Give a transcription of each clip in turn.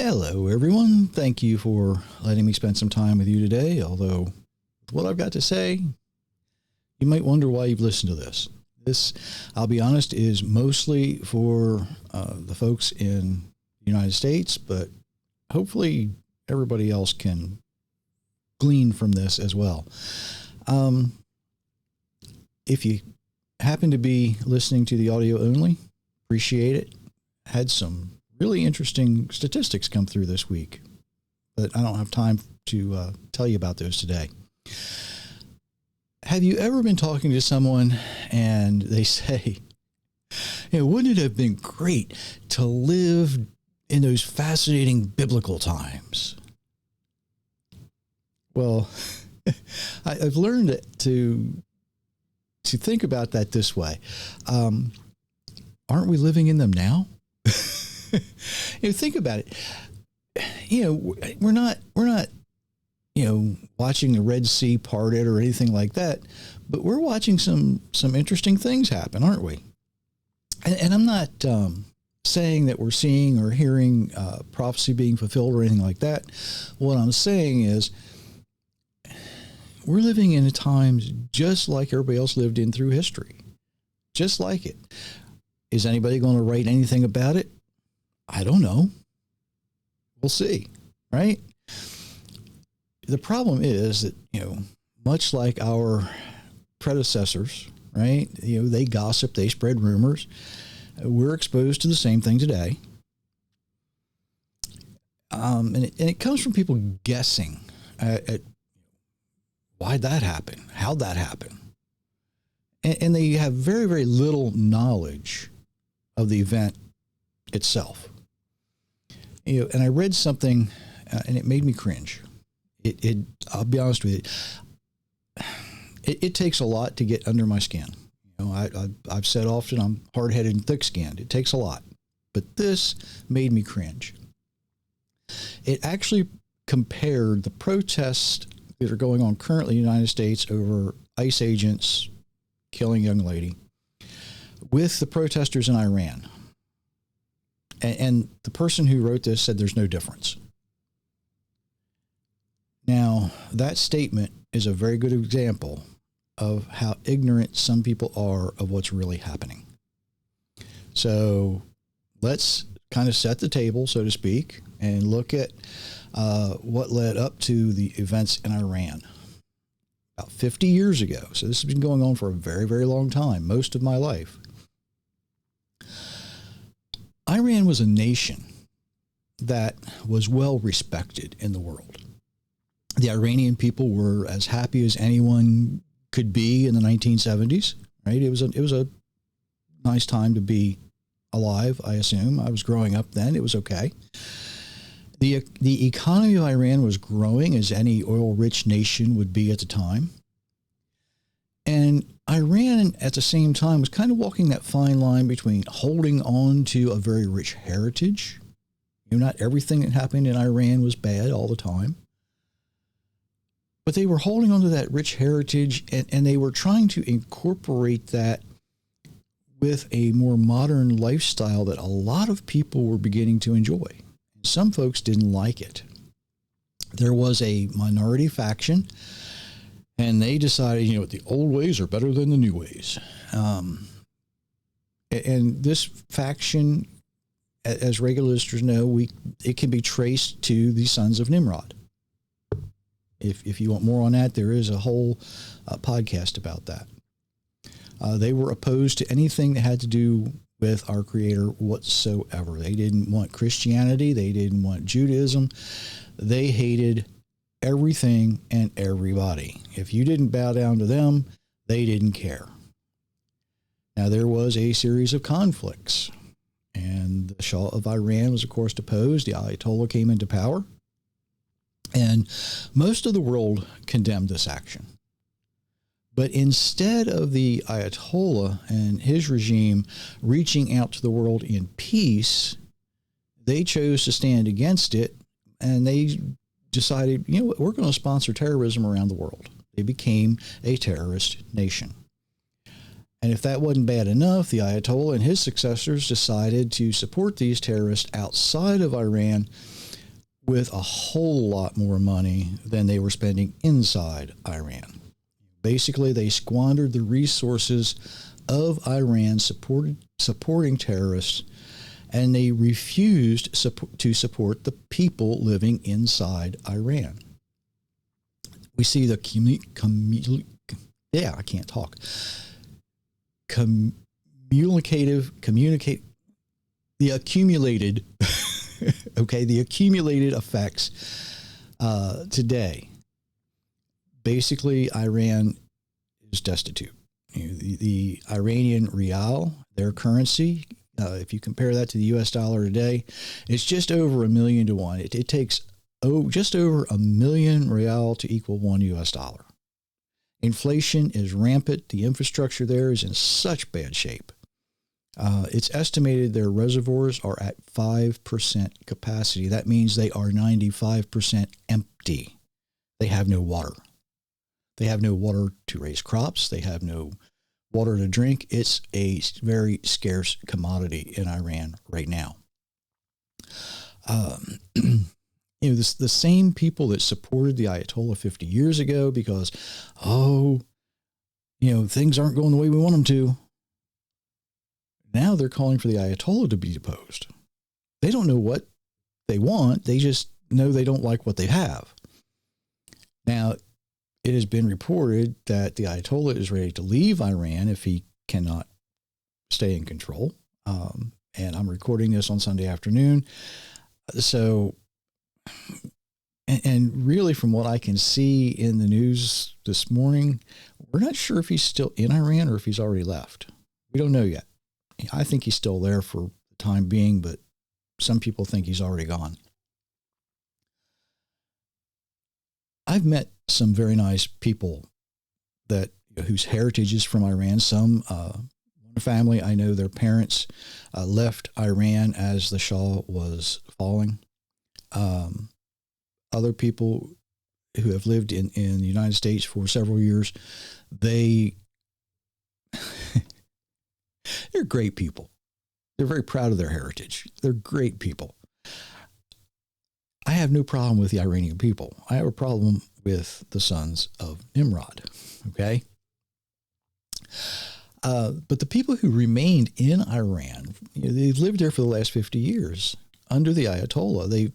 Hello, everyone. Thank you for letting me spend some time with you today. Although, with what I've got to say, you might wonder why you've listened to this. This, I'll be honest, is mostly for the folks in the United States, but hopefully everybody else can glean from this as well. If you happen to be listening to the audio only, appreciate it. Had some really interesting statistics come through this week, but I don't have time to tell you about those today. Have you ever been talking to someone and they say, wouldn't it have been great to live in those fascinating biblical times? Well, I've learned to think about that this way. Aren't we living in them now? Think about it. We're not, watching the Red Sea parted or anything like that, but we're watching some interesting things happen, aren't we? And I'm not saying that we're seeing or hearing prophecy being fulfilled or anything like that. What I'm saying is we're living in times just like everybody else lived in through history, just like it. Is anybody going to write anything about it? I don't know. We'll see, right? The problem is that, much like our predecessors, right? They gossip, they spread rumors. We're exposed to the same thing today. And it comes from people guessing at why'd that happen? How'd that happen? And they have very, very little knowledge of the event itself. And I read something and it made me cringe. I'll be honest with you. It takes a lot to get under my skin. I've said often I'm hard-headed and thick-skinned. It takes a lot. But this made me cringe. It actually compared the protests that are going on currently in the United States over ICE agents killing a young lady with the protesters in Iran. And the person who wrote this said there's no difference. Now, that statement is a very good example of how ignorant some people are of what's really happening. So let's kind of set the table, so to speak, and look at what led up to the events in Iran. About 50 years ago, so this has been going on for a very, very long time, most of my life. Iran was a nation that was well respected in the world. The Iranian people were as happy as anyone could be in the 1970s, right? It was a nice time to be alive, I assume. I was growing up then. It was okay. The economy of Iran was growing as any oil-rich nation would be at the time. And Iran, at the same time, was kind of walking that fine line between holding on to a very rich heritage. Not everything that happened in Iran was bad all the time. But they were holding on to that rich heritage, and they were trying to incorporate that with a more modern lifestyle that a lot of people were beginning to enjoy. Some folks didn't like it. There was a minority faction, and they decided, the old ways are better than the new ways. And this faction, as regular listeners know, it can be traced to the sons of Nimrod. If you want more on that, there is a whole podcast about that. They were opposed to anything that had to do with our Creator whatsoever. They didn't want Christianity. They didn't want Judaism. They hated everything and everybody. If you didn't bow down to them, they didn't care. Now, there was a series of conflicts, and the Shah of Iran was, of course, deposed. The Ayatollah came into power, and most of the world condemned this action. But instead of the Ayatollah and his regime reaching out to the world in peace, they chose to stand against it, and they decided, we're going to sponsor terrorism around the world. They became a terrorist nation. And if that wasn't bad enough, the Ayatollah and his successors decided to support these terrorists outside of Iran with a whole lot more money than they were spending inside Iran. Basically, they squandered the resources of Iran supporting terrorists, and they refused to support the people living inside Iran. We see the the accumulated, the accumulated effects today. Basically, Iran is destitute. The Iranian rial, their currency, if you compare that to the U.S. dollar today, it's just over 1,000,000 to 1. It takes just over 1,000,000 rial to equal 1 U.S. dollar. Inflation is rampant. The infrastructure there is in such bad shape. It's estimated their reservoirs are at 5% capacity. That means they are 95% empty. They have no water. They have no water to raise crops. They have no water to drink. It's a very scarce commodity in Iran right now. The same people that supported the Ayatollah 50 years ago because, things aren't going the way we want them to. Now they're calling for the Ayatollah to be deposed. They don't know what they want. They just know they don't like what they have. Now, it has been reported that the Ayatollah is ready to leave Iran if he cannot stay in control. And I'm recording this on Sunday afternoon. So, and really from what I can see in the news this morning, we're not sure if he's still in Iran or if he's already left. We don't know yet. I think he's still there for the time being, but some people think he's already gone. I've met some very nice people whose heritage is from Iran. Some one family, I know their parents left Iran as the Shah was falling. Other people who have lived in the United States for several years, they're great people. They're very proud of their heritage. They're great people. I have no problem with the Iranian people. I have a problem with the sons of Nimrod. Okay? But the people who remained in Iran, they've lived there for the last 50 years under the Ayatollah.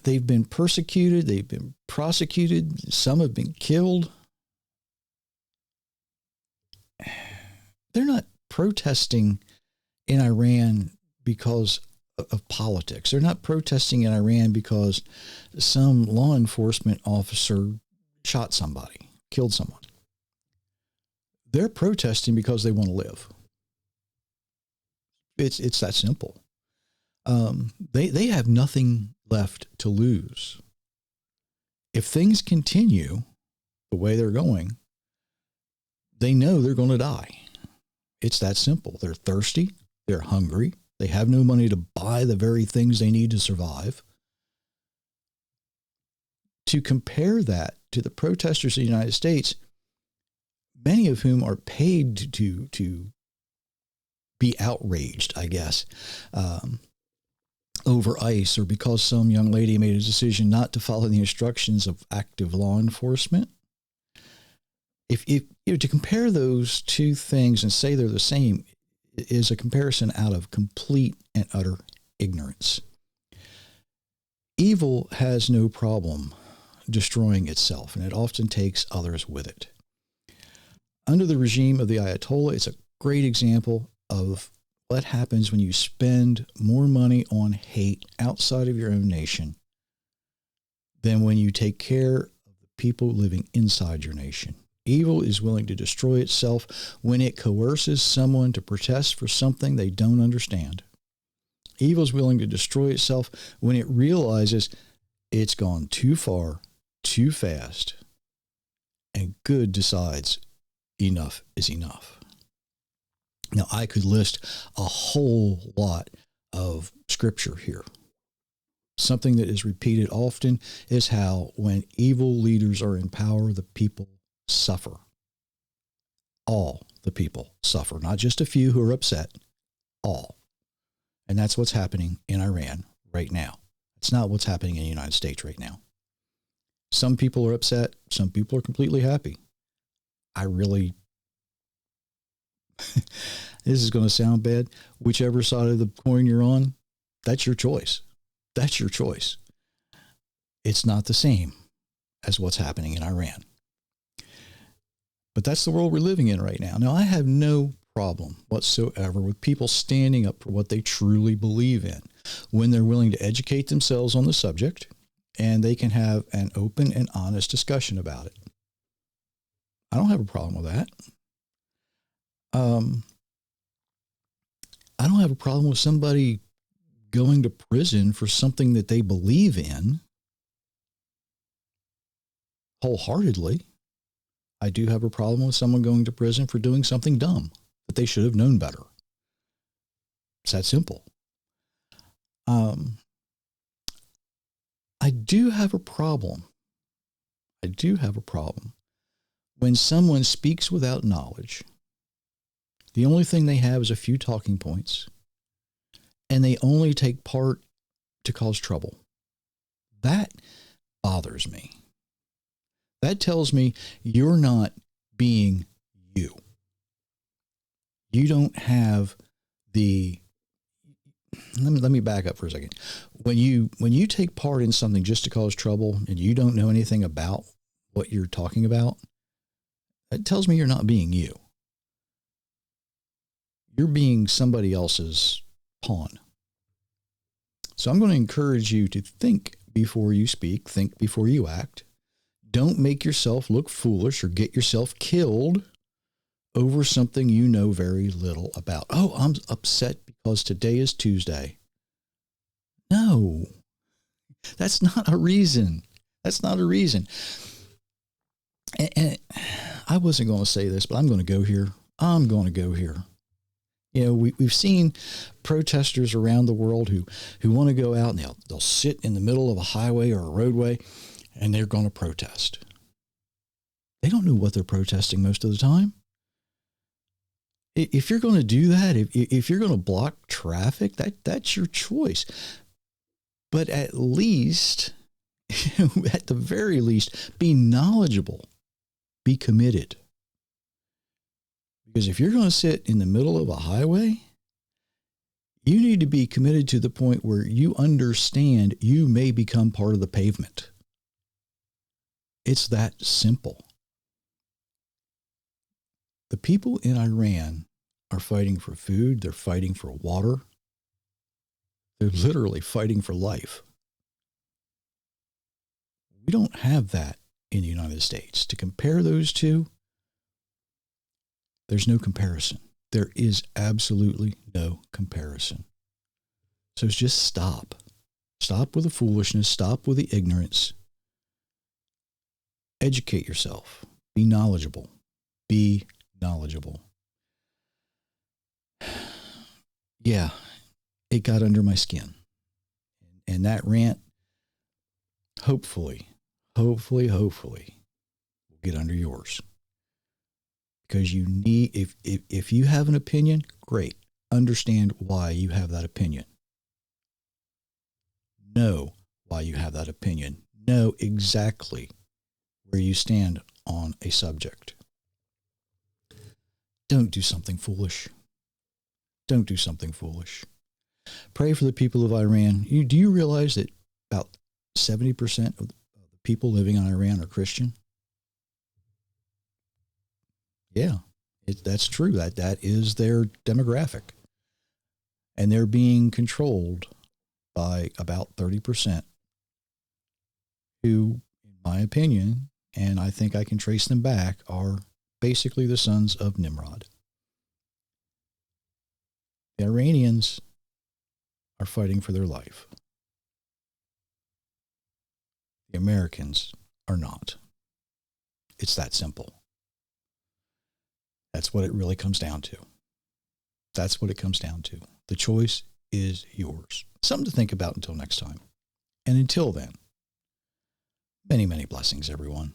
They've been persecuted. They've been prosecuted. Some have been killed. They're not protesting in Iran because of politics. They're not protesting in Iran because some law enforcement officer shot somebody, killed someone. They're protesting because they want to live. It's that simple. They have nothing left to lose. If things continue the way they're going, they know they're going to die. It's that simple. They're thirsty. They're hungry. They have no money to buy the very things they need to survive. To compare that to the protesters in the United States, many of whom are paid to be outraged, I guess, over ICE or because some young lady made a decision not to follow the instructions of active law enforcement. If to compare those two things and say they're the same is a comparison out of complete and utter ignorance. Evil has no problem destroying itself, and it often takes others with it. Under the regime of the Ayatollah, it's a great example of what happens when you spend more money on hate outside of your own nation than when you take care of the people living inside your nation. Evil is willing to destroy itself when it coerces someone to protest for something they don't understand. Evil is willing to destroy itself when it realizes it's gone too far, too fast, and good decides enough is enough. Now, I could list a whole lot of scripture here. Something that is repeated often is how when evil leaders are in power, the people suffer. All the people suffer, not just a few who are upset, all. And that's what's happening in Iran right now. It's not what's happening in the United States right now. Some people are upset. Some people are completely happy. This is going to sound bad. Whichever side of the coin you're on, that's your choice. That's your choice. It's not the same as what's happening in Iran. But that's the world we're living in right now. Now, I have no problem whatsoever with people standing up for what they truly believe in when they're willing to educate themselves on the subject and they can have an open and honest discussion about it. I don't have a problem with that. I don't have a problem with somebody going to prison for something that they believe in wholeheartedly. I do have a problem with someone going to prison for doing something dumb that they should have known better. It's that simple. I do have a problem when someone speaks without knowledge. The only thing they have is a few talking points, and they only take part to cause trouble. That bothers me. That tells me you're not being you. You don't have the... Let me back up for a second. When you take part in something just to cause trouble and you don't know anything about what you're talking about, that tells me you're not being you. You're being somebody else's pawn. So I'm going to encourage you to think before you speak, think before you act. Don't make yourself look foolish or get yourself killed over something you know very little about. Oh, I'm upset because today is Tuesday. No, that's not a reason. That's not a reason. And I wasn't going to say this, but I'm going to go here. You know, we've seen protesters around the world who want to go out and they'll sit in the middle of a highway or a roadway and they're going to protest. They don't know what they're protesting most of the time. If you're going to do that, if you're going to block traffic, that's your choice. But at least, at the very least, be knowledgeable, be committed. Because if you're going to sit in the middle of a highway, you need to be committed to the point where you understand you may become part of the pavement. It's that simple. The people in Iran are fighting for food. They're fighting for water. They're literally fighting for life. We don't have that in the United States. To compare those two, there's no comparison. There is absolutely no comparison. So just stop. Stop with the foolishness. Stop with the ignorance. Educate yourself. Be knowledgeable. Be knowledgeable. Yeah, it got under my skin. And that rant, hopefully, will get under yours. Because you need, if you have an opinion, great. Understand why you have that opinion. Know why you have that opinion. Know exactly where you stand on a subject. Don't do something foolish. Don't do something foolish. Pray for the people of Iran. Do you realize that about 70% of the people living in Iran are Christian? Yeah, that's true. That is their demographic. And they're being controlled by about 30% who, in my opinion, and I think I can trace them back, are basically the sons of Nimrod. The Iranians are fighting for their life. The Americans are not. It's that simple. That's what it really comes down to. That's what it comes down to. The choice is yours. Something to think about until next time. And until then, many, many blessings, everyone.